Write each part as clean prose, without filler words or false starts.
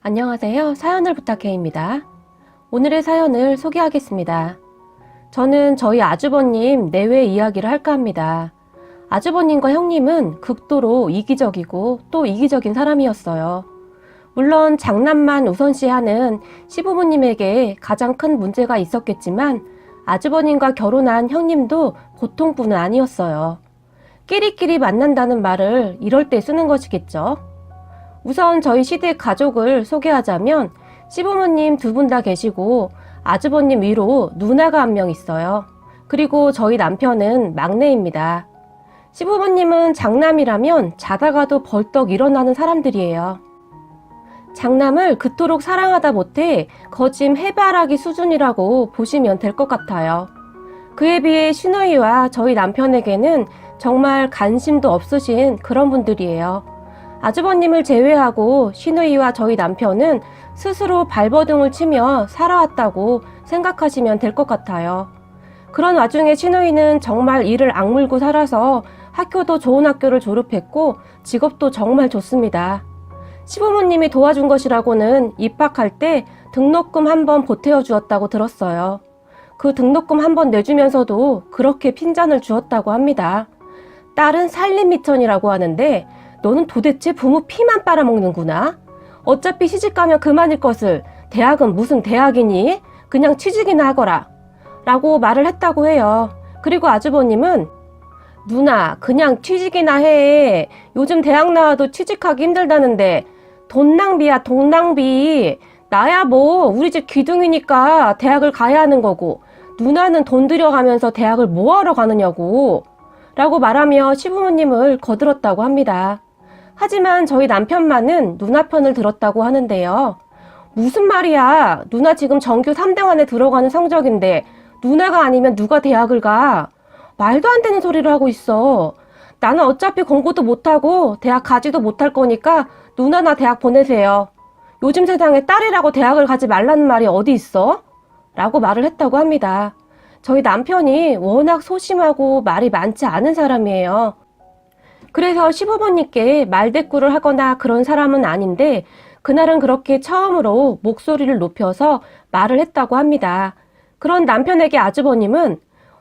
안녕하세요. 사연을 부탁해입니다. 오늘의 사연을 소개하겠습니다. 저는 저희 아주버님 내외 이야기를 할까 합니다. 아주버님과 형님은 극도로 이기적이고 또 이기적인 사람이었어요. 물론 장남만 우선시하는 시부모님에게 가장 큰 문제가 있었겠지만 아주버님과 결혼한 형님도 보통분은 아니었어요. 끼리끼리 만난다는 말을 이럴 때 쓰는 것이겠죠. 우선 저희 시댁 가족을 소개하자면 시부모님 두 분 다 계시고 아주버님 위로 누나가 한 명 있어요. 그리고 저희 남편은 막내입니다. 시부모님은 장남이라면 자다가도 벌떡 일어나는 사람들이에요. 장남을 그토록 사랑하다 못해 거짐 해바라기 수준이라고 보시면 될 것 같아요. 그에 비해 시누이와 저희 남편에게는 정말 관심도 없으신 그런 분들이에요. 아주버님을 제외하고 시누이와 저희 남편은 스스로 발버둥을 치며 살아왔다고 생각하시면 될 것 같아요. 그런 와중에 시누이는 정말 이를 악물고 살아서 학교도 좋은 학교를 졸업했고 직업도 정말 좋습니다. 시부모님이 도와준 것이라고는 입학할 때 등록금 한번 보태어 주었다고 들었어요. 그 등록금 한번 내주면서도 그렇게 핀잔을 주었다고 합니다. 딸은 살림미천이라고 하는데 너는 도대체 부모 피만 빨아먹는구나. 어차피 시집가면 그만일 것을 대학은 무슨 대학이니? 그냥 취직이나 하거라 라고 말을 했다고 해요. 그리고 아주버님은 누나 그냥 취직이나 해. 요즘 대학 나와도 취직하기 힘들다는데 돈 낭비야 돈 낭비. 나야 뭐 우리 집 귀둥이니까 대학을 가야 하는 거고 누나는 돈 들여가면서 대학을 뭐하러 가느냐고 라고 말하며 시부모님을 거들었다고 합니다. 하지만 저희 남편만은 누나 편을 들었다고 하는데요. 무슨 말이야. 누나 지금 정규 3등안에 들어가는 성적인데 누나가 아니면 누가 대학을 가. 말도 안 되는 소리를 하고 있어. 나는 어차피 공부도 못하고 대학 가지도 못할 거니까 누나나 대학 보내세요. 요즘 세상에 딸이라고 대학을 가지 말라는 말이 어디 있어? 라고 말을 했다고 합니다. 저희 남편이 워낙 소심하고 말이 많지 않은 사람이에요. 그래서 시부모님께 말대꾸를 하거나 그런 사람은 아닌데 그날은 그렇게 처음으로 목소리를 높여서 말을 했다고 합니다. 그런 남편에게 아주버님은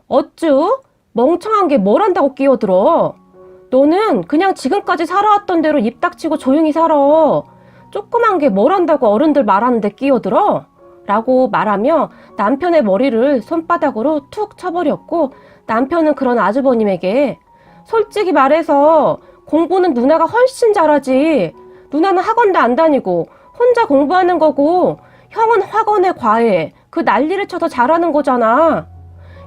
어쭈? 멍청한 게 뭘 한다고 끼어들어? 너는 그냥 지금까지 살아왔던 대로 입 닥치고 조용히 살아. 조그만 게 뭘 한다고 어른들 말하는데 끼어들어? 라고 말하며 남편의 머리를 손바닥으로 툭 쳐버렸고 남편은 그런 아주버님에게 솔직히 말해서 공부는 누나가 훨씬 잘하지. 누나는 학원도 안 다니고 혼자 공부하는 거고 형은 학원에 과외 그 난리를 쳐서 잘하는 거잖아.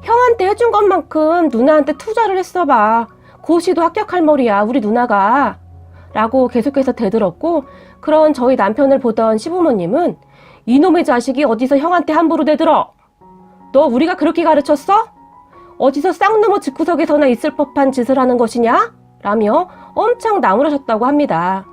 형한테 해준 것만큼 누나한테 투자를 했어봐. 고시도 합격할 머리야 우리 누나가 라고 계속해서 대들었고 그런 저희 남편을 보던 시부모님은 이놈의 자식이 어디서 형한테 함부로 대들어? 너 우리가 그렇게 가르쳤어? 어디서 쌍놈의 집구석에서나 있을 법한 짓을 하는 것이냐? 라며 엄청 나무라셨다고 합니다.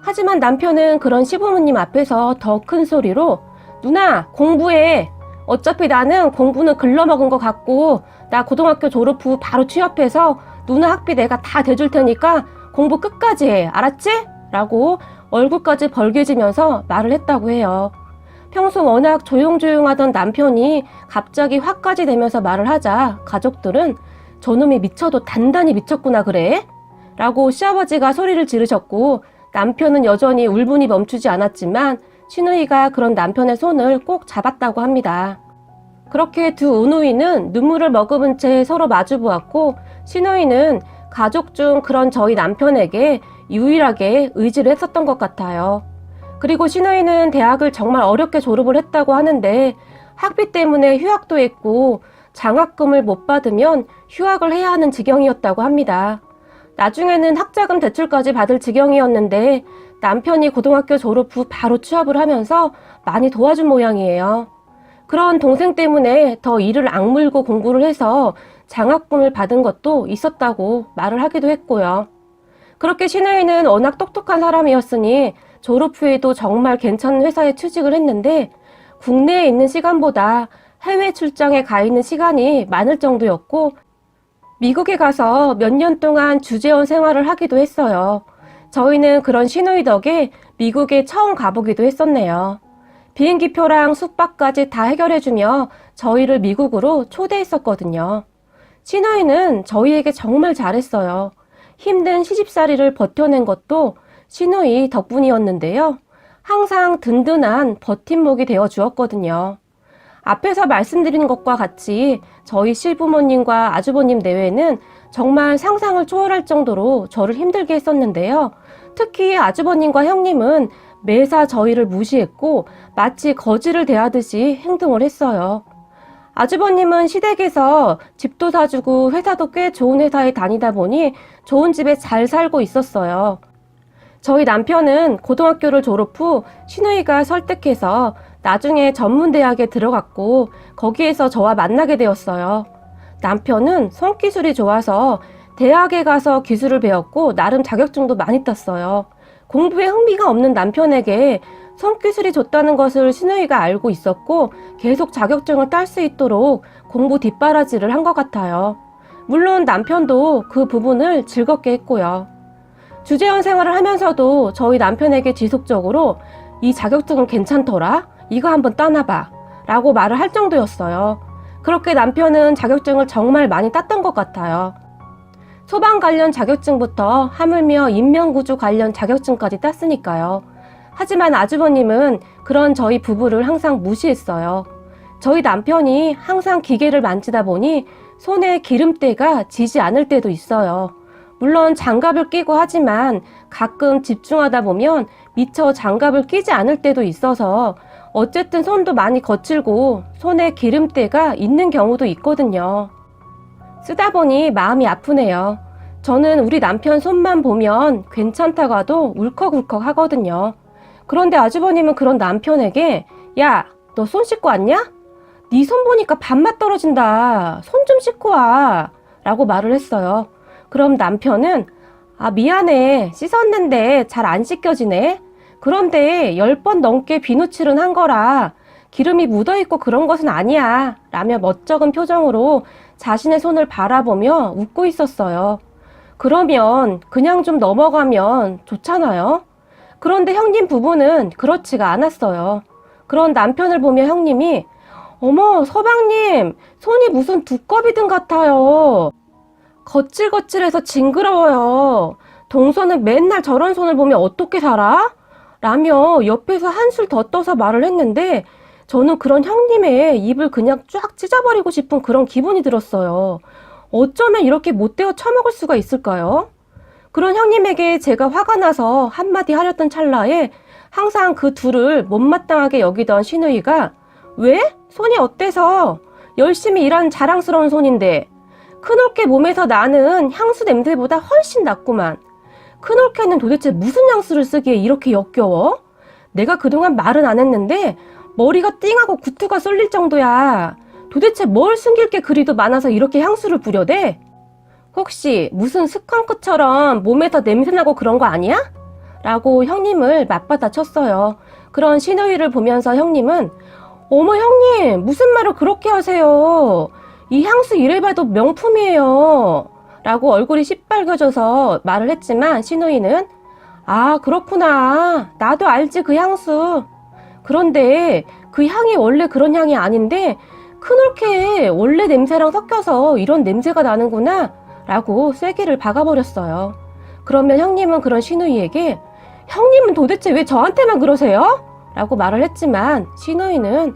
하지만 남편은 그런 시부모님 앞에서 더 큰 소리로 누나 공부해. 어차피 나는 공부는 글러먹은 것 같고 나 고등학교 졸업 후 바로 취업해서 누나 학비 내가 다 대줄 테니까 공부 끝까지 해. 알았지? 라고 얼굴까지 벌개지면서 말을 했다고 해요. 평소 워낙 조용조용하던 남편이 갑자기 화까지 내면서 말을 하자 가족들은 저놈이 미쳐도 단단히 미쳤구나 그래? 라고 시아버지가 소리를 지르셨고 남편은 여전히 울분이 멈추지 않았지만 시누이가 그런 남편의 손을 꼭 잡았다고 합니다. 그렇게 두 우누이는 눈물을 머금은 채 서로 마주보았고 시누이는 가족 중 그런 저희 남편에게 유일하게 의지를 했었던 것 같아요. 그리고 시누이는 대학을 정말 어렵게 졸업을 했다고 하는데 학비 때문에 휴학도 했고 장학금을 못 받으면 휴학을 해야 하는 지경이었다고 합니다. 나중에는 학자금 대출까지 받을 지경이었는데 남편이 고등학교 졸업 후 바로 취업을 하면서 많이 도와준 모양이에요. 그런 동생 때문에 더 이를 악물고 공부를 해서 장학금을 받은 것도 있었다고 말을 하기도 했고요. 그렇게 시누이는 워낙 똑똑한 사람이었으니 졸업 후에도 정말 괜찮은 회사에 취직을 했는데 국내에 있는 시간보다 해외 출장에 가 있는 시간이 많을 정도였고 미국에 가서 몇 년 동안 주재원 생활을 하기도 했어요. 저희는 그런 시누이 덕에 미국에 처음 가보기도 했었네요. 비행기표랑 숙박까지 다 해결해주며 저희를 미국으로 초대했었거든요. 시누이는 저희에게 정말 잘했어요. 힘든 시집살이를 버텨낸 것도 시누이 덕분이었는데요. 항상 든든한 버팀목이 되어 주었거든요. 앞에서 말씀드린 것과 같이 저희 실부모님과 아주버님 내외는 정말 상상을 초월할 정도로 저를 힘들게 했었는데요. 특히 아주버님과 형님은 매사 저희를 무시했고 마치 거지를 대하듯이 행동을 했어요. 아주버님은 시댁에서 집도 사주고 회사도 꽤 좋은 회사에 다니다 보니 좋은 집에 잘 살고 있었어요. 저희 남편은 고등학교를 졸업 후 시누이가 설득해서 나중에 전문대학에 들어갔고 거기에서 저와 만나게 되었어요. 남편은 손기술이 좋아서 대학에 가서 기술을 배웠고 나름 자격증도 많이 땄어요. 공부에 흥미가 없는 남편에게 손기술이 좋다는 것을 시누이가 알고 있었고 계속 자격증을 딸 수 있도록 공부 뒷바라지를 한 것 같아요. 물론 남편도 그 부분을 즐겁게 했고요. 주재원 생활을 하면서도 저희 남편에게 지속적으로 이 자격증은 괜찮더라? 이거 한번 따놔봐 라고 말을 할 정도였어요. 그렇게 남편은 자격증을 정말 많이 땄던 것 같아요. 소방 관련 자격증부터 하물며 인명구조 관련 자격증까지 땄으니까요. 하지만 아주버님은 그런 저희 부부를 항상 무시했어요. 저희 남편이 항상 기계를 만지다 보니 손에 기름때가 지지 않을 때도 있어요. 물론 장갑을 끼고 하지만 가끔 집중하다 보면 미처 장갑을 끼지 않을 때도 있어서 어쨌든 손도 많이 거칠고 손에 기름때가 있는 경우도 있거든요. 쓰다 보니 마음이 아프네요. 저는 우리 남편 손만 보면 괜찮다고 해도 울컥울컥 하거든요. 그런데 아주버님은 그런 남편에게 야, 너 손 씻고 왔냐? 네 손 보니까 밥맛 떨어진다. 손 좀 씻고 와 라고 말을 했어요. 그럼 남편은 아 미안해 씻었는데 잘 안 씻겨지네. 그런데 10번 넘게 비누칠은 한 거라 기름이 묻어있고 그런 것은 아니야 라며 멋쩍은 표정으로 자신의 손을 바라보며 웃고 있었어요. 그러면 그냥 좀 넘어가면 좋잖아요. 그런데 형님 부부는 그렇지가 않았어요. 그런 남편을 보며 형님이 어머 서방님 손이 무슨 두꺼비등 같아요. 거칠거칠해서 징그러워요. 동서는 맨날 저런 손을 보며 어떻게 살아? 라며 옆에서 한술 더 떠서 말을 했는데 저는 그런 형님의 입을 그냥 쫙 찢어버리고 싶은 그런 기분이 들었어요. 어쩌면 이렇게 못되어 처먹을 수가 있을까요? 그런 형님에게 제가 화가 나서 한마디 하렸던 찰나에 항상 그 둘을 못마땅하게 여기던 시누이가 왜? 손이 어때서? 열심히 일하는 자랑스러운 손인데 큰올케 몸에서 나는 향수 냄새보다 훨씬 낫구만. 큰올케는 도대체 무슨 향수를 쓰기에 이렇게 역겨워? 내가 그동안 말은 안 했는데 머리가 띵하고 구투가 쏠릴 정도야. 도대체 뭘 숨길 게 그리도 많아서 이렇게 향수를 부려대? 혹시 무슨 스컹크처럼 몸에서 냄새나고 그런 거 아니야? 라고 형님을 맞받아 쳤어요. 그런 시누이를 보면서 형님은 어머 형님 무슨 말을 그렇게 하세요. 이 향수 이래봐도 명품이에요. 라고 얼굴이 시빨개져서 말을 했지만 시누이는 아 그렇구나. 나도 알지 그 향수. 그런데 그 향이 원래 그런 향이 아닌데 큰올케에 원래 냄새랑 섞여서 이런 냄새가 나는구나 라고 쐐기를 박아버렸어요. 그러면 형님은 그런 시누이에게 형님은 도대체 왜 저한테만 그러세요? 라고 말을 했지만 시누이는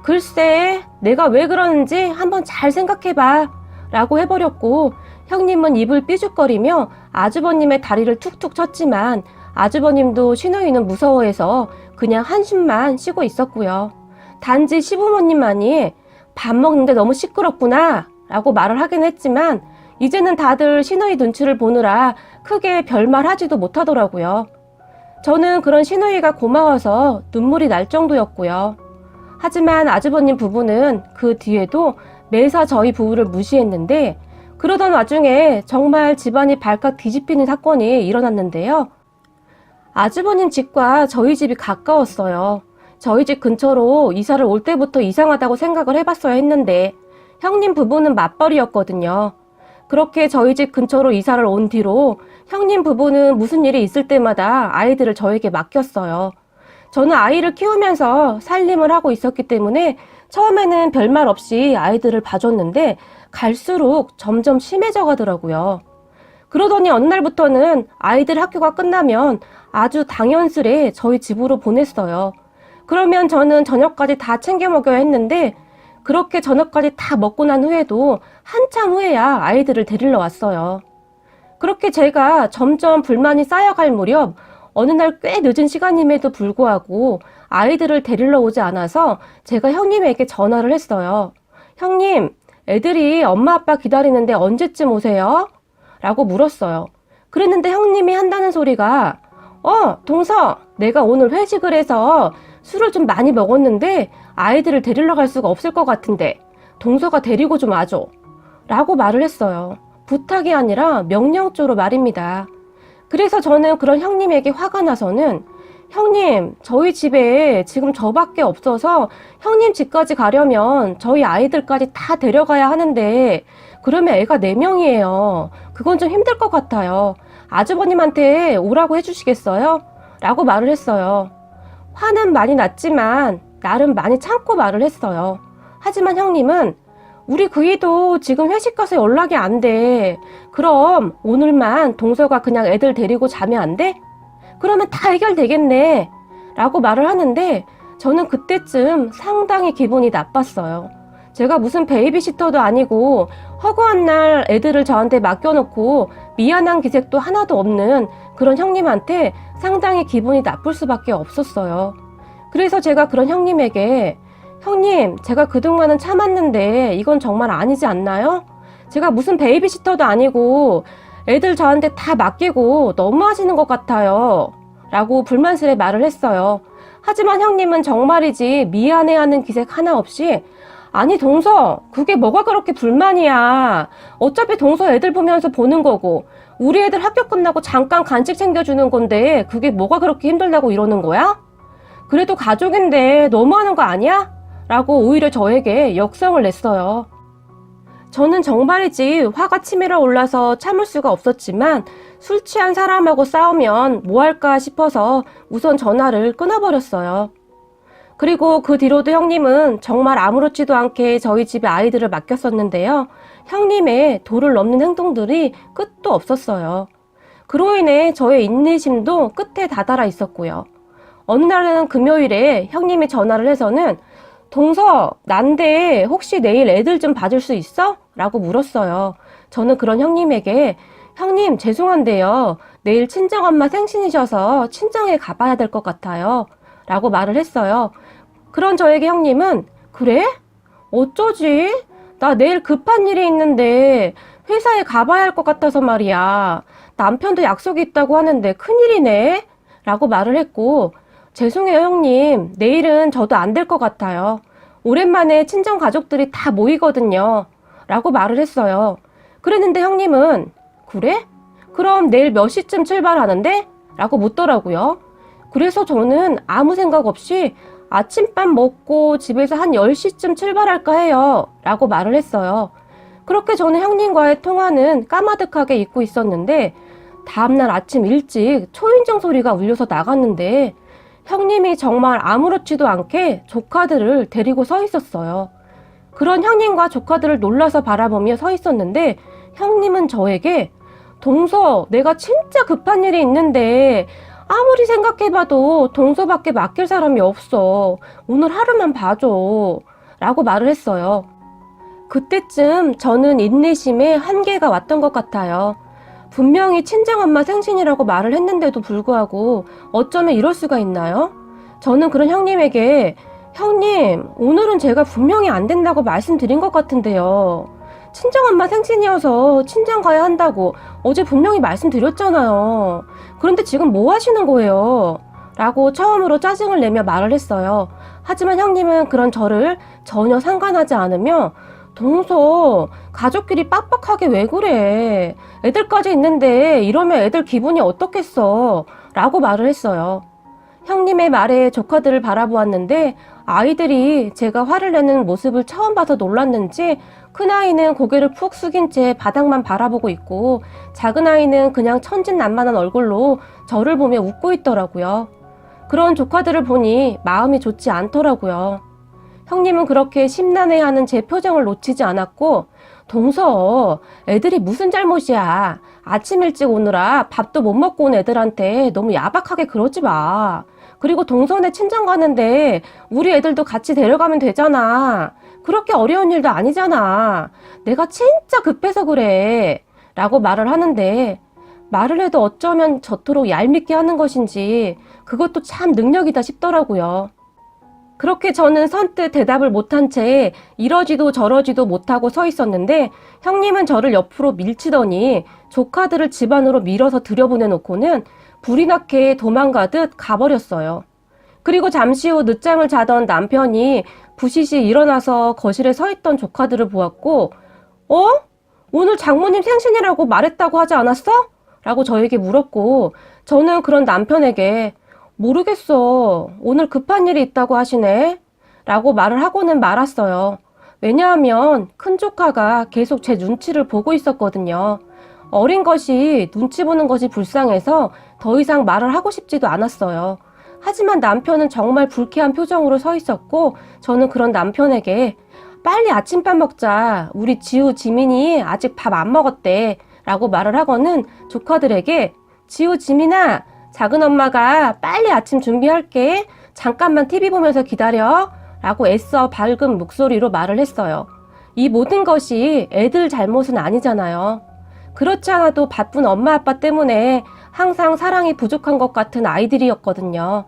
글쎄 내가 왜 그러는지 한번 잘 생각해봐 라고 해버렸고 형님은 입을 삐죽거리며 아주버님의 다리를 툭툭 쳤지만 아주버님도 시누이는 무서워해서 그냥 한숨만 쉬고 있었고요. 단지 시부모님만이 밥 먹는데 너무 시끄럽구나 라고 말을 하긴 했지만 이제는 다들 시누이 눈치를 보느라 크게 별말 하지도 못하더라고요. 저는 그런 시누이가 고마워서 눈물이 날 정도였고요. 하지만 아주버님 부부는 그 뒤에도 매사 저희 부부를 무시했는데 그러던 와중에 정말 집안이 발칵 뒤집히는 사건이 일어났는데요. 아주버님 집과 저희 집이 가까웠어요. 저희 집 근처로 이사를 올 때부터 이상하다고 생각을 해봤어야 했는데 형님 부부는 맞벌이였거든요. 그렇게 저희 집 근처로 이사를 온 뒤로 형님 부부는 무슨 일이 있을 때마다 아이들을 저에게 맡겼어요. 저는 아이를 키우면서 살림을 하고 있었기 때문에 처음에는 별말 없이 아이들을 봐줬는데 갈수록 점점 심해져 가더라고요. 그러더니 어느 날부터는 아이들 학교가 끝나면 아주 당연스레 저희 집으로 보냈어요. 그러면 저는 저녁까지 다 챙겨 먹여야 했는데 그렇게 저녁까지 다 먹고 난 후에도 한참 후에야 아이들을 데리러 왔어요. 그렇게 제가 점점 불만이 쌓여갈 무렵 어느 날 꽤 늦은 시간임에도 불구하고 아이들을 데리러 오지 않아서 제가 형님에게 전화를 했어요. 형님, 애들이 엄마 아빠 기다리는데 언제쯤 오세요? 라고 물었어요. 그랬는데 형님이 한다는 소리가 동서, 내가 오늘 회식을 해서 술을 좀 많이 먹었는데 아이들을 데리러 갈 수가 없을 것 같은데 동서가 데리고 좀 와줘 라고 말을 했어요. 부탁이 아니라 명령조로 말입니다. 그래서 저는 그런 형님에게 화가 나서는 형님, 저희 집에 지금 저밖에 없어서 형님 집까지 가려면 저희 아이들까지 다 데려가야 하는데 그러면 애가 4명이에요. 그건 좀 힘들 것 같아요. 아주버님한테 오라고 해주시겠어요? 라고 말을 했어요. 화는 많이 났지만 나름 많이 참고 말을 했어요. 하지만 형님은 우리 그이도 지금 회식 가서 연락이 안 돼. 그럼 오늘만 동서가 그냥 애들 데리고 자면 안 돼? 그러면 다 해결되겠네. 라고 말을 하는데 저는 그때쯤 상당히 기분이 나빴어요. 제가 무슨 베이비시터도 아니고 허구한 날 애들을 저한테 맡겨놓고 미안한 기색도 하나도 없는 그런 형님한테 상당히 기분이 나쁠 수밖에 없었어요. 그래서 제가 그런 형님에게 형님, 제가 그동안은 참았는데 이건 정말 아니지 않나요? 제가 무슨 베이비시터도 아니고 애들 저한테 다 맡기고 너무하시는 것 같아요. 라고 불만스레 말을 했어요. 하지만 형님은 정말이지 미안해하는 기색 하나 없이 아니 동서, 그게 뭐가 그렇게 불만이야. 어차피 동서 애들 보면서 보는 거고 우리 애들 학교 끝나고 잠깐 간식 챙겨주는 건데 그게 뭐가 그렇게 힘들다고 이러는 거야? 그래도 가족인데 너무하는 거 아니야? 라고 오히려 저에게 역성을 냈어요. 저는 정말이지 화가 치밀어 올라서 참을 수가 없었지만 술 취한 사람하고 싸우면 뭐 할까 싶어서 우선 전화를 끊어버렸어요. 그리고 그 뒤로도 형님은 정말 아무렇지도 않게 저희 집에 아이들을 맡겼었는데요. 형님의 도를 넘는 행동들이 끝도 없었어요. 그로 인해 저의 인내심도 끝에 다다라 있었고요. 어느 날은 금요일에 형님이 전화를 해서는 동서, 난데 혹시 내일 애들 좀 봐줄 수 있어? 라고 물었어요. 저는 그런 형님에게 형님 죄송한데요. 내일 친정엄마 생신이셔서 친정에 가봐야 될 것 같아요. 라고 말을 했어요. 그런 저에게 형님은 그래? 어쩌지? 나 내일 급한 일이 있는데 회사에 가봐야 할 것 같아서 말이야. 남편도 약속이 있다고 하는데 큰일이네? 라고 말을 했고 죄송해요 형님. 내일은 저도 안 될 것 같아요. 오랜만에 친정 가족들이 다 모이거든요. 라고 말을 했어요. 그랬는데 형님은 그래? 그럼 내일 몇 시쯤 출발하는데? 라고 묻더라고요. 그래서 저는 아무 생각 없이 아침밥 먹고 집에서 한 10시쯤 출발할까 해요. 라고 말을 했어요. 그렇게 저는 형님과의 통화는 까마득하게 잊고 있었는데 다음날 아침 일찍 초인종 소리가 울려서 나갔는데 형님이 정말 아무렇지도 않게 조카들을 데리고 서 있었어요. 그런 형님과 조카들을 놀라서 바라보며 서 있었는데 형님은 저에게 동서, 내가 진짜 급한 일이 있는데 아무리 생각해봐도 동서밖에 맡길 사람이 없어. 오늘 하루만 봐줘. 라고 말을 했어요. 그때쯤 저는 인내심에 한계가 왔던 것 같아요. 분명히 친정엄마 생신이라고 말을 했는데도 불구하고 어쩌면 이럴 수가 있나요? 저는 그런 형님에게 형님, 오늘은 제가 분명히 안 된다고 말씀드린 것 같은데요. 친정엄마 생신이어서 친정 가야 한다고 어제 분명히 말씀드렸잖아요. 그런데 지금 뭐 하시는 거예요? 라고 처음으로 짜증을 내며 말을 했어요. 하지만 형님은 그런 저를 전혀 상관하지 않으며 동서, 가족끼리 빡빡하게 왜 그래? 애들까지 있는데 이러면 애들 기분이 어떻겠어? 라고 말을 했어요. 형님의 말에 조카들을 바라보았는데 아이들이 제가 화를 내는 모습을 처음 봐서 놀랐는지 큰아이는 고개를 푹 숙인 채 바닥만 바라보고 있고 작은아이는 그냥 천진난만한 얼굴로 저를 보며 웃고 있더라고요. 그런 조카들을 보니 마음이 좋지 않더라고요. 형님은 그렇게 심란해하는 제 표정을 놓치지 않았고 동서, 애들이 무슨 잘못이야. 아침 일찍 오느라 밥도 못 먹고 온 애들한테 너무 야박하게 그러지 마. 그리고 동선에 친정 가는데 우리 애들도 같이 데려가면 되잖아. 그렇게 어려운 일도 아니잖아. 내가 진짜 급해서 그래. 라고 말을 하는데 말을 해도 어쩌면 저토록 얄밉게 하는 것인지 그것도 참 능력이다 싶더라고요. 그렇게 저는 선뜻 대답을 못한 채 이러지도 저러지도 못하고 서 있었는데 형님은 저를 옆으로 밀치더니 조카들을 집 안으로 밀어서 들여보내놓고는 불이 나게 도망가듯 가버렸어요. 그리고 잠시 후 늦잠을 자던 남편이 부시시 일어나서 거실에 서 있던 조카들을 보았고 어? 오늘 장모님 생신이라고 말했다고 하지 않았어? 라고 저에게 물었고 저는 그런 남편에게 모르겠어. 오늘 급한 일이 있다고 하시네. 라고 말을 하고는 말았어요. 왜냐하면 큰 조카가 계속 제 눈치를 보고 있었거든요. 어린 것이 눈치 보는 것이 불쌍해서 더 이상 말을 하고 싶지도 않았어요. 하지만 남편은 정말 불쾌한 표정으로 서 있었고 저는 그런 남편에게 빨리 아침밥 먹자. 우리 지우, 지민이 아직 밥 안 먹었대. 라고 말을 하고는 조카들에게 지우, 지민아 작은 엄마가 빨리 아침 준비할게. 잠깐만 TV 보면서 기다려. 라고 애써 밝은 목소리로 말을 했어요. 이 모든 것이 애들 잘못은 아니잖아요. 그렇지 않아도 바쁜 엄마 아빠 때문에 항상 사랑이 부족한 것 같은 아이들이었거든요.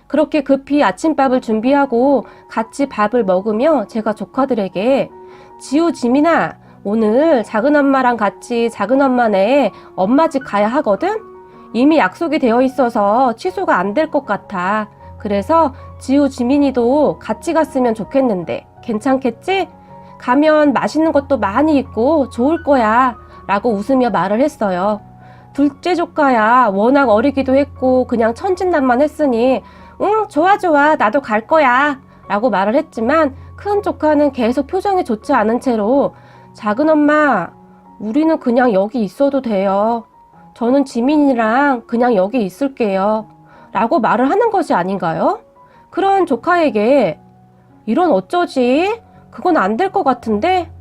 그렇게 급히 아침밥을 준비하고 같이 밥을 먹으며 제가 조카들에게 지우, 지민아 오늘 작은 엄마랑 같이 작은 엄마네 엄마 집 가야 하거든? 이미 약속이 되어 있어서 취소가 안 될 것 같아. 그래서 지우, 지민이도 같이 갔으면 좋겠는데 괜찮겠지? 가면 맛있는 것도 많이 있고 좋을 거야. 라고 웃으며 말을 했어요. 둘째 조카야 워낙 어리기도 했고 그냥 천진난만했으니 응 좋아 좋아 나도 갈 거야. 라고 말을 했지만 큰 조카는 계속 표정이 좋지 않은 채로 작은 엄마 우리는 그냥 여기 있어도 돼요. 저는 지민이랑 그냥 여기 있을게요. 라고 말을 하는 것이 아닌가요? 그런 조카에게 이런 어쩌지? 그건 안 될 것 같은데?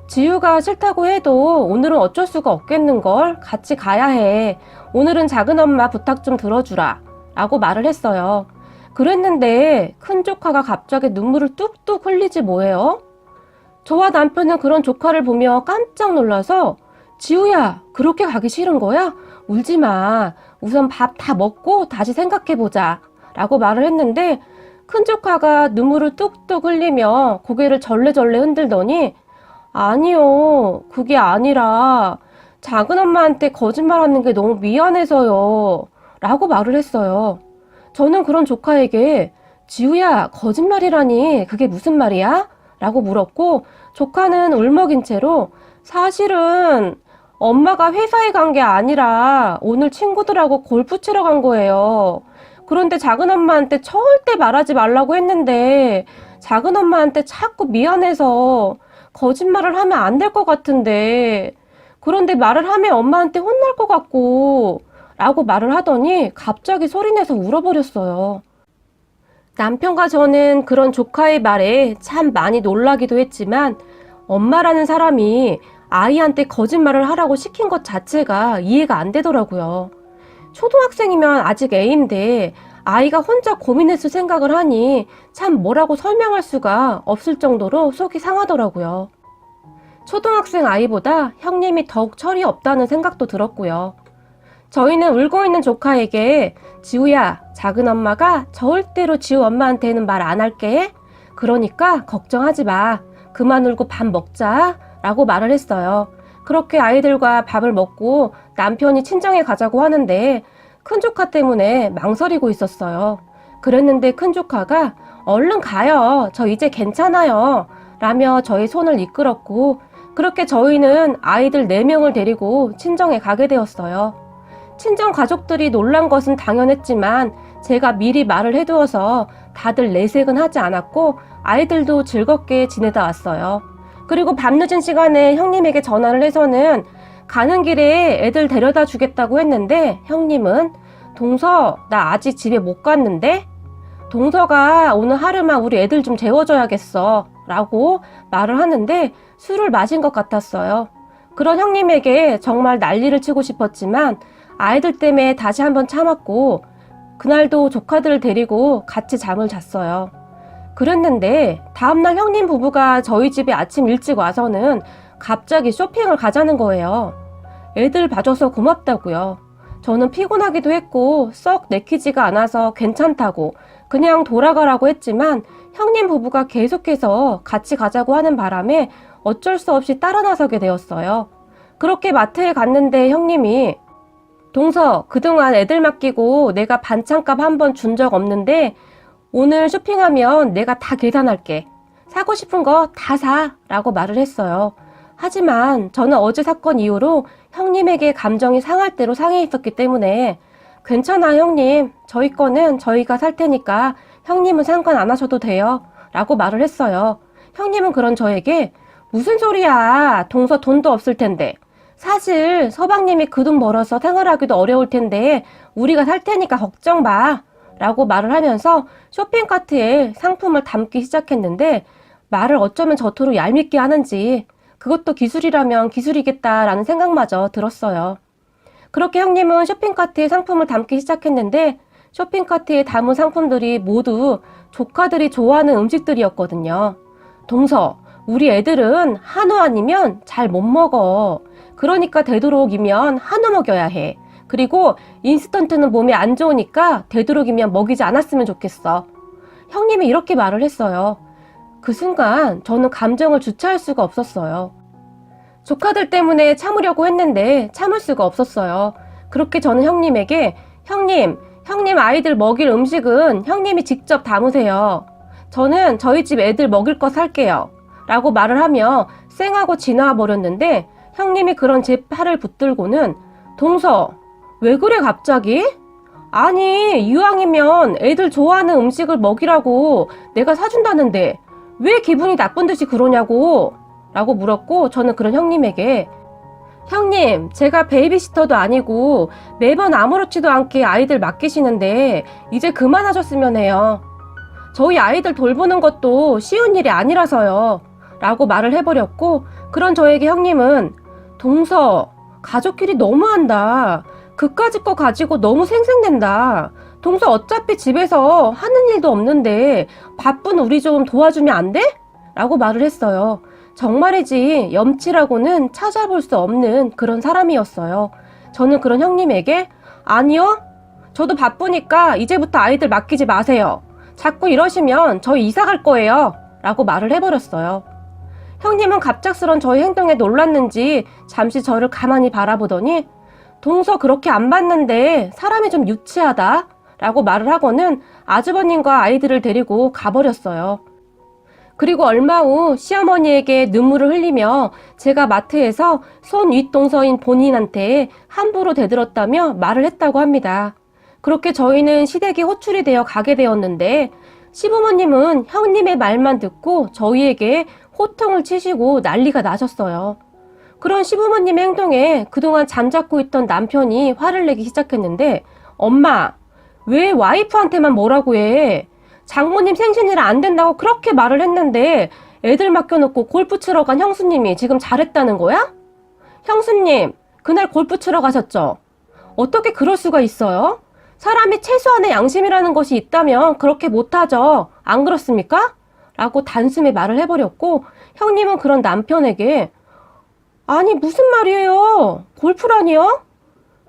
지우가 싫다고 해도 오늘은 어쩔 수가 없겠는걸? 같이 가야 해. 오늘은 작은 엄마 부탁 좀 들어주라. 라고 말을 했어요. 그랬는데 큰 조카가 갑자기 눈물을 뚝뚝 흘리지 뭐예요? 저와 남편은 그런 조카를 보며 깜짝 놀라서 지우야, 그렇게 가기 싫은 거야? 울지 마. 우선 밥 다 먹고 다시 생각해보자. 라고 말을 했는데 큰 조카가 눈물을 뚝뚝 흘리며 고개를 절레절레 흔들더니 아니요, 그게 아니라 작은 엄마한테 거짓말하는 게 너무 미안해서요. 라고 말을 했어요. 저는 그런 조카에게 지우야, 거짓말이라니 그게 무슨 말이야? 라고 물었고 조카는 울먹인 채로 사실은 엄마가 회사에 간 게 아니라 오늘 친구들하고 골프 치러 간 거예요. 그런데 작은 엄마한테 절대 말하지 말라고 했는데 작은 엄마한테 자꾸 미안해서 거짓말을 하면 안 될 것 같은데 그런데 말을 하면 엄마한테 혼날 것 같고 라고 말을 하더니 갑자기 소리내서 울어버렸어요. 남편과 저는 그런 조카의 말에 참 많이 놀라기도 했지만 엄마라는 사람이 아이한테 거짓말을 하라고 시킨 것 자체가 이해가 안 되더라고요. 초등학생이면 아직 애인데 아이가 혼자 고민했을 생각을 하니 참 뭐라고 설명할 수가 없을 정도로 속이 상하더라고요. 초등학생 아이보다 형님이 더욱 철이 없다는 생각도 들었고요. 저희는 울고 있는 조카에게 지우야, 작은 엄마가 절대로 지우 엄마한테는 말 안 할게. 그러니까 걱정하지 마. 그만 울고 밥 먹자. 라고 말을 했어요. 그렇게 아이들과 밥을 먹고 남편이 친정에 가자고 하는데 큰 조카 때문에 망설이고 있었어요. 그랬는데 큰 조카가 얼른 가요. 저 이제 괜찮아요. 라며 저의 손을 이끌었고 그렇게 저희는 아이들 4명을 데리고 친정에 가게 되었어요. 친정 가족들이 놀란 것은 당연했지만 제가 미리 말을 해두어서 다들 내색은 하지 않았고 아이들도 즐겁게 지내다 왔어요. 그리고 밤늦은 시간에 형님에게 전화를 해서는 가는 길에 애들 데려다 주겠다고 했는데 형님은 동서, 나 아직 집에 못 갔는데? 동서가 오늘 하루만 우리 애들 좀 재워줘야겠어 라고 말을 하는데 술을 마신 것 같았어요. 그런 형님에게 정말 난리를 치고 싶었지만 아이들 때문에 다시 한번 참았고 그날도 조카들을 데리고 같이 잠을 잤어요. 그랬는데 다음날 형님 부부가 저희 집에 아침 일찍 와서는 갑자기 쇼핑을 가자는 거예요. 애들 봐줘서 고맙다고요. 저는 피곤하기도 했고 썩 내키지가 않아서 괜찮다고 그냥 돌아가라고 했지만 형님 부부가 계속해서 같이 가자고 하는 바람에 어쩔 수 없이 따라 나서게 되었어요. 그렇게 마트에 갔는데 형님이 동서, 그동안 애들 맡기고 내가 반찬값 한 번 준 적 없는데 오늘 쇼핑하면 내가 다 계산할게. 사고 싶은 거 다 사 라고 말을 했어요. 하지만 저는 어제 사건 이후로 형님에게 감정이 상할 대로 상해 있었기 때문에 괜찮아 형님, 저희 거는 저희가 살 테니까 형님은 상관 안 하셔도 돼요 라고 말을 했어요. 형님은 그런 저에게 무슨 소리야, 동서 돈도 없을 텐데. 사실 서방님이 그 돈 벌어서 생활하기도 어려울 텐데 우리가 살 테니까 걱정 마 라고 말을 하면서 쇼핑카트에 상품을 담기 시작했는데 말을 어쩌면 저토록 얄밉게 하는지 그것도 기술이라면 기술이겠다라는 생각마저 들었어요. 그렇게 형님은 쇼핑카트에 상품을 담기 시작했는데 쇼핑카트에 담은 상품들이 모두 조카들이 좋아하는 음식들이었거든요. 동서, 우리 애들은 한우 아니면 잘 못 먹어. 그러니까 되도록이면 한우 먹여야 해. 그리고 인스턴트는 몸에 안 좋으니까 되도록이면 먹이지 않았으면 좋겠어. 형님이 이렇게 말을 했어요. 그 순간 저는 감정을 주체할 수가 없었어요. 조카들 때문에 참으려고 했는데 참을 수가 없었어요. 그렇게 저는 형님에게 형님 아이들 먹일 음식은 형님이 직접 담으세요. 저는 저희 집 애들 먹일 거 살게요. 라고 말을 하며 쌩하고 지나와 버렸는데 형님이 그런 제 팔을 붙들고는 동서, 왜 그래 갑자기? 아니 이왕이면 애들 좋아하는 음식을 먹이라고 내가 사준다는데 왜 기분이 나쁜 듯이 그러냐고 라고 물었고 저는 그런 형님에게 형님, 제가 베이비시터도 아니고 매번 아무렇지도 않게 아이들 맡기시는데 이제 그만하셨으면 해요. 저희 아이들 돌보는 것도 쉬운 일이 아니라서요 라고 말을 해버렸고 그런 저에게 형님은 동서, 가족끼리 너무한다. 그까짓 거 가지고 너무 생색낸다. 동서 어차피 집에서 하는 일도 없는데 바쁜 우리 좀 도와주면 안 돼? 라고 말을 했어요. 정말이지 염치라고는 찾아볼 수 없는 그런 사람이었어요. 저는 그런 형님에게 아니요. 저도 바쁘니까 이제부터 아이들 맡기지 마세요. 자꾸 이러시면 저희 이사 갈 거예요. 라고 말을 해버렸어요. 형님은 갑작스런 저의 행동에 놀랐는지 잠시 저를 가만히 바라보더니 동서 그렇게 안 봤는데 사람이 좀 유치하다 라고 말을 하고는 아주버님과 아이들을 데리고 가버렸어요. 그리고 얼마 후 시어머니에게 눈물을 흘리며 제가 마트에서 손 윗동서인 본인한테 함부로 대들었다며 말을 했다고 합니다. 그렇게 저희는 시댁이 호출이 되어 가게 되었는데 시부모님은 형님의 말만 듣고 저희에게 호통을 치시고 난리가 나셨어요. 그런 시부모님의 행동에 그동안 잠자코 있던 남편이 화를 내기 시작했는데 엄마, 왜 와이프한테만 뭐라고 해? 장모님 생신이라 안 된다고 그렇게 말을 했는데 애들 맡겨놓고 골프 치러 간 형수님이 지금 잘했다는 거야? 형수님, 그날 골프 치러 가셨죠? 어떻게 그럴 수가 있어요? 사람이 최소한의 양심이라는 것이 있다면 그렇게 못하죠. 안 그렇습니까? 라고 단숨에 말을 해버렸고 형님은 그런 남편에게 아니 무슨 말이에요? 골프라니요?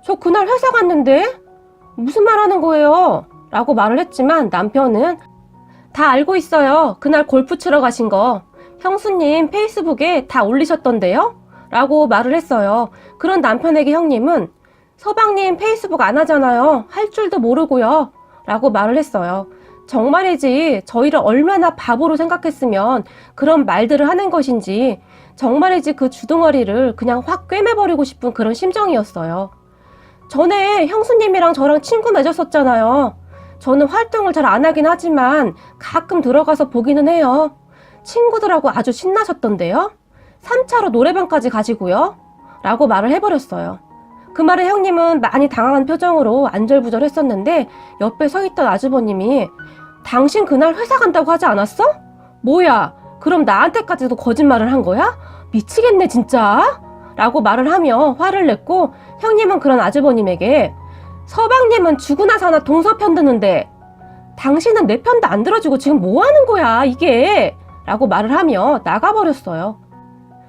저 그날 회사 갔는데? 무슨 말 하는 거예요? 라고 말을 했지만 남편은 다 알고 있어요. 그날 골프 치러 가신 거. 형수님 페이스북에 다 올리셨던데요? 라고 말을 했어요. 그런 남편에게 형님은 서방님 페이스북 안 하잖아요. 할 줄도 모르고요. 라고 말을 했어요. 정말이지 저희를 얼마나 바보로 생각했으면 그런 말들을 하는 것인지 정말이지 그 주둥아리를 그냥 확 꿰매버리고 싶은 그런 심정이었어요. 전에 형수님이랑 저랑 친구 맺었었잖아요. 저는 활동을 잘 안 하긴 하지만 가끔 들어가서 보기는 해요. 친구들하고 아주 신나셨던데요. 3차로 노래방까지 가시고요. 라고 말을 해버렸어요. 그 말에 형님은 많이 당황한 표정으로 안절부절했었는데 옆에 서 있던 아주버님이 당신 그날 회사 간다고 하지 않았어? 뭐야? 그럼 나한테까지도 거짓말을 한 거야? 미치겠네 진짜? 라고 말을 하며 화를 냈고 형님은 그런 아주버님에게 서방님은 죽으나 사나 동서 편드는데 당신은 내 편도 안 들어주고 지금 뭐 하는 거야 이게? 라고 말을 하며 나가버렸어요.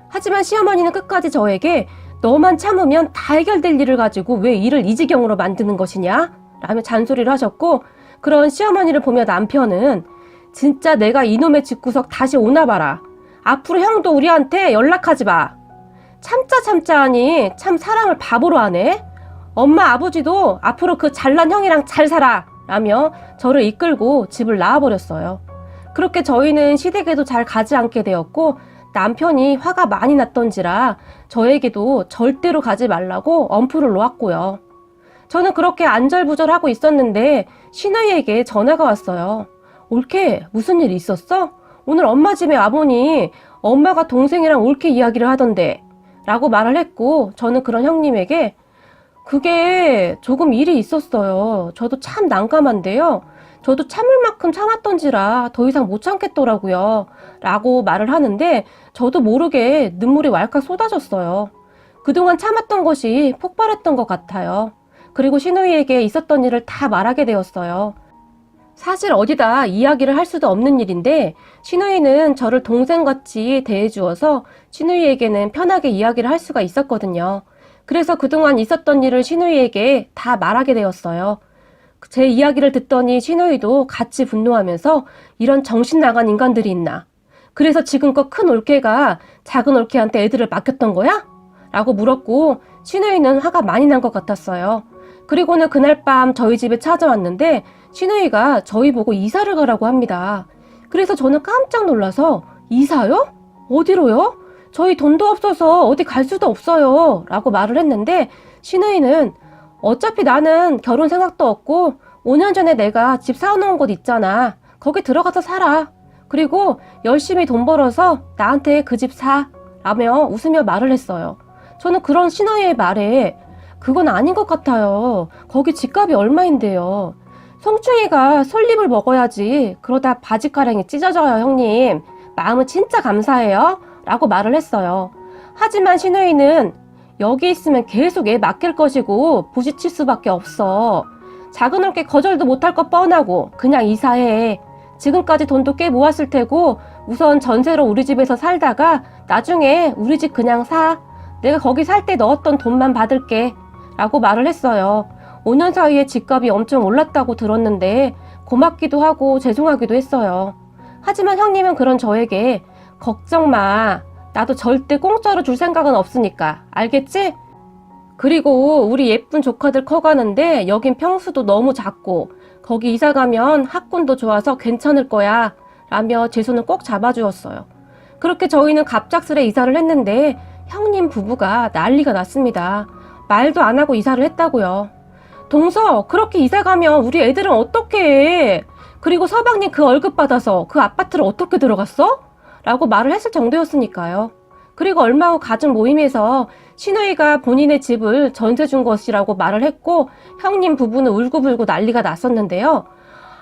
하지만 시어머니는 끝까지 저에게 너만 참으면 다 해결될 일을 가지고 왜 일을 이 지경으로 만드는 것이냐? 라며 잔소리를 하셨고 그런 시어머니를 보며 남편은 진짜 내가 이놈의 집구석 다시 오나 봐라. 앞으로 형도 우리한테 연락하지 마. 참자 하니 참 사람을 바보로 하네. 엄마 아버지도 앞으로 그 잘난 형이랑 잘 살아 라며 저를 이끌고 집을 나와버렸어요. 그렇게 저희는 시댁에도 잘 가지 않게 되었고 남편이 화가 많이 났던지라 저에게도 절대로 가지 말라고 엄포를 놓았고요. 저는 그렇게 안절부절하고 있었는데 시누이에게 전화가 왔어요. 올케 무슨 일 있었어? 오늘 엄마 집에 와보니 엄마가 동생이랑 올케 이야기를 하던데 라고 말을 했고 저는 그런 형님에게 그게 조금 일이 있었어요. 저도 참 난감한데요. 저도 참을 만큼 참았던지라 더 이상 못 참겠더라고요. 라고 말을 하는데 저도 모르게 눈물이 왈칵 쏟아졌어요. 그동안 참았던 것이 폭발했던 것 같아요. 그리고 시누이에게 있었던 일을 다 말하게 되었어요. 사실 어디다 이야기를 할 수도 없는 일인데 시누이는 저를 동생같이 대해주어서 시누이에게는 편하게 이야기를 할 수가 있었거든요. 그래서 그동안 있었던 일을 시누이에게 다 말하게 되었어요. 제 이야기를 듣더니 시누이도 같이 분노하면서 이런 정신 나간 인간들이 있나? 그래서 지금껏 큰 올케가 작은 올케한테 애들을 맡겼던 거야? 라고 물었고 시누이는 화가 많이 난 것 같았어요. 그리고는 그날 밤 저희 집에 찾아왔는데 시누이가 저희 보고 이사를 가라고 합니다. 그래서 저는 깜짝 놀라서 이사요? 어디로요? 저희 돈도 없어서 어디 갈 수도 없어요 라고 말을 했는데 시누이는 어차피 나는 결혼 생각도 없고 5년 전에 내가 집 사놓은 곳 있잖아. 거기 들어가서 살아. 그리고 열심히 돈 벌어서 나한테 그 집 사 라며 웃으며 말을 했어요. 저는 그런 시누이의 말에 그건 아닌 것 같아요. 거기 집값이 얼마인데요. 송충이가 솔잎을 먹어야지. 그러다 바지가랑이 찢어져요 형님. 마음은 진짜 감사해요 라고 말을 했어요. 하지만 시누이는 여기 있으면 계속 애 맡길 것이고 부딪힐 수밖에 없어. 작은 올게 거절도 못할 것 뻔하고 그냥 이사해. 지금까지 돈도 꽤 모았을 테고 우선 전세로 우리 집에서 살다가 나중에 우리 집 그냥 사. 내가 거기 살 때 넣었던 돈만 받을게 라고 말을 했어요. 5년 사이에 집값이 엄청 올랐다고 들었는데 고맙기도 하고 죄송하기도 했어요. 하지만 형님은 그런 저에게 걱정 마. 나도 절대 공짜로 줄 생각은 없으니까. 알겠지? 그리고 우리 예쁜 조카들 커가는데 여긴 평수도 너무 작고 거기 이사 가면 학군도 좋아서 괜찮을 거야 라며 제 손을 꼭 잡아주었어요. 그렇게 저희는 갑작스레 이사를 했는데 형님 부부가 난리가 났습니다. 말도 안 하고 이사를 했다고요. 동서 그렇게 이사 가면 우리 애들은 어떻게 해? 그리고 서방님 그 월급 받아서 그 아파트를 어떻게 들어갔어? 라고 말을 했을 정도였으니까요. 그리고 얼마 후 가족 모임에서 시누이가 본인의 집을 전세 준 것이라고 말을 했고 형님 부부는 울고불고 난리가 났었는데요.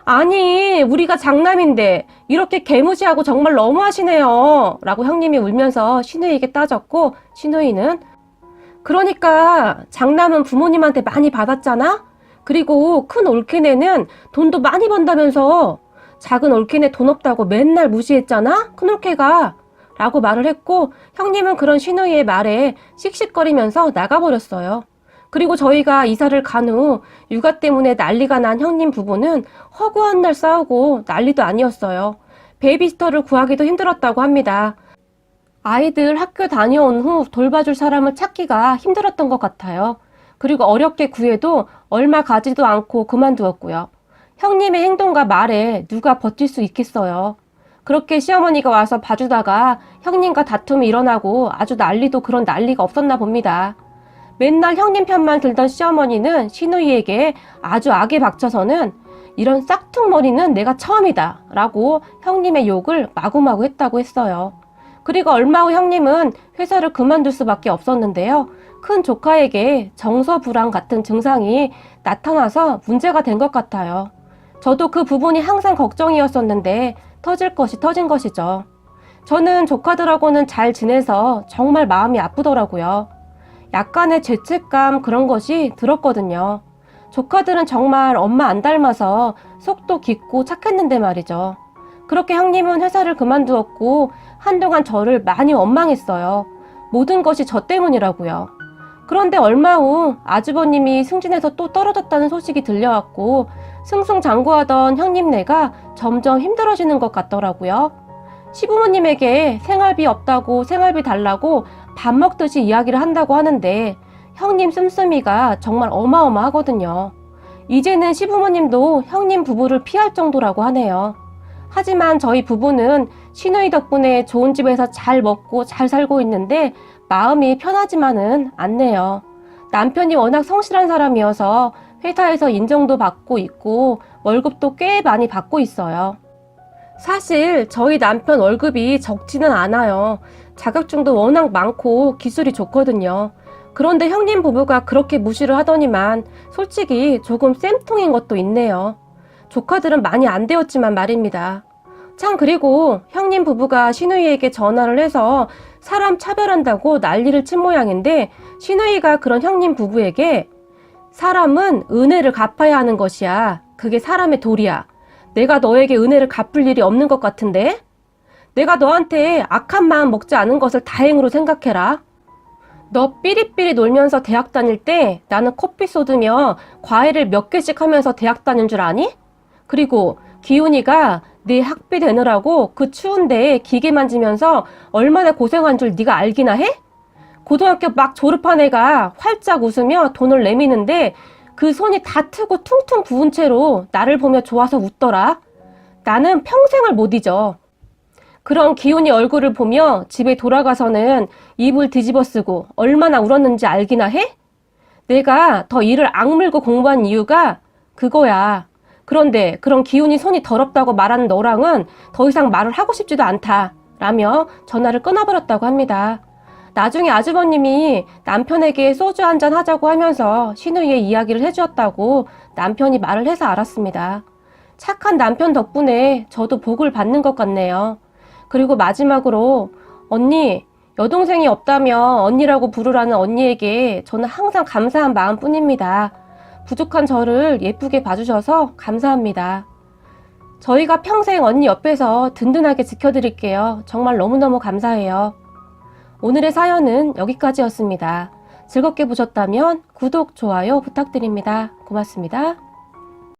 아니 우리가 장남인데 이렇게 개무시하고 정말 너무하시네요 라고 형님이 울면서 시누이에게 따졌고 시누이는 그러니까 장남은 부모님한테 많이 받았잖아? 그리고 큰 올케네는 돈도 많이 번다면서 작은 올케네 돈 없다고 맨날 무시했잖아? 큰 올케가 라고 말을 했고 형님은 그런 시누이의 말에 씩씩거리면서 나가버렸어요. 그리고 저희가 이사를 간 후 육아 때문에 난리가 난 형님 부부는 허구한 날 싸우고 난리도 아니었어요. 베이비시터를 구하기도 힘들었다고 합니다. 아이들 학교 다녀온 후 돌봐줄 사람을 찾기가 힘들었던 것 같아요. 그리고 어렵게 구해도 얼마 가지도 않고 그만두었고요. 형님의 행동과 말에 누가 버틸 수 있겠어요. 그렇게 시어머니가 와서 봐주다가 형님과 다툼이 일어나고 아주 난리도 그런 난리가 없었나 봅니다. 맨날 형님 편만 들던 시어머니는 시누이에게 아주 악에 박쳐서는 이런 싹퉁머리는 내가 처음이다 라고 형님의 욕을 마구마구 했다고 했어요. 그리고 얼마 후 형님은 회사를 그만둘 수밖에 없었는데요. 큰 조카에게 정서불안 같은 증상이 나타나서 문제가 된 것 같아요. 저도 그 부분이 항상 걱정이었었는데 터질 것이 터진 것이죠. 저는 조카들하고는 잘 지내서 정말 마음이 아프더라고요. 약간의 죄책감 그런 것이 들었거든요. 조카들은 정말 엄마 안 닮아서 속도 깊고 착했는데 말이죠. 그렇게 형님은 회사를 그만두었고 한동안 저를 많이 원망했어요. 모든 것이 저 때문이라고요. 그런데 얼마 후 아주버님이 승진해서 또 떨어졌다는 소식이 들려왔고 승승장구하던 형님네가 점점 힘들어지는 것 같더라고요. 시부모님에게 생활비 없다고 생활비 달라고 밥 먹듯이 이야기를 한다고 하는데 형님 씀씀이가 정말 어마어마하거든요. 이제는 시부모님도 형님 부부를 피할 정도라고 하네요. 하지만 저희 부부는 시누이 덕분에 좋은 집에서 잘 먹고 잘 살고 있는데 마음이 편하지만은 않네요. 남편이 워낙 성실한 사람이어서 회사에서 인정도 받고 있고 월급도 꽤 많이 받고 있어요. 사실 저희 남편 월급이 적지는 않아요. 자격증도 워낙 많고 기술이 좋거든요. 그런데 형님 부부가 그렇게 무시를 하더니만 솔직히 조금 쌤통인 것도 있네요. 조카들은 많이 안 되었지만 말입니다. 참, 그리고 형님 부부가 시누이에게 전화를 해서 사람 차별한다고 난리를 친 모양인데 시누이가 그런 형님 부부에게 사람은 은혜를 갚아야 하는 것이야. 그게 사람의 도리야. 내가 너에게 은혜를 갚을 일이 없는 것 같은데? 내가 너한테 악한 마음 먹지 않은 것을 다행으로 생각해라. 너 삐리삐리 놀면서 대학 다닐 때 나는 커피 쏟으며 과외를 몇 개씩 하면서 대학 다닌 줄 아니? 그리고 기훈이가 네 학비 되느라고 그 추운 데에 기계 만지면서 얼마나 고생한 줄 네가 알기나 해? 고등학교 막 졸업한 애가 활짝 웃으며 돈을 내미는데 그 손이 다 트고 퉁퉁 부은 채로 나를 보며 좋아서 웃더라. 나는 평생을 못 잊어. 그런 기훈이 얼굴을 보며 집에 돌아가서는 이불 뒤집어 쓰고 얼마나 울었는지 알기나 해? 내가 더 이를 악물고 공부한 이유가 그거야. 그런데 그런 기훈이 손이 더럽다고 말하는 너랑은 더 이상 말을 하고 싶지도 않다 라며 전화를 끊어버렸다고 합니다. 나중에 아주버님이 남편에게 소주 한잔 하자고 하면서 시누이의 이야기를 해주었다고 남편이 말을 해서 알았습니다. 착한 남편 덕분에 저도 복을 받는 것 같네요. 그리고 마지막으로 언니, 여동생이 없다면 언니라고 부르라는 언니에게 저는 항상 감사한 마음뿐입니다. 부족한 저를 예쁘게 봐주셔서 감사합니다. 저희가 평생 언니 옆에서 든든하게 지켜드릴게요. 정말 너무너무 감사해요. 오늘의 사연은 여기까지였습니다. 즐겁게 보셨다면 구독, 좋아요 부탁드립니다. 고맙습니다.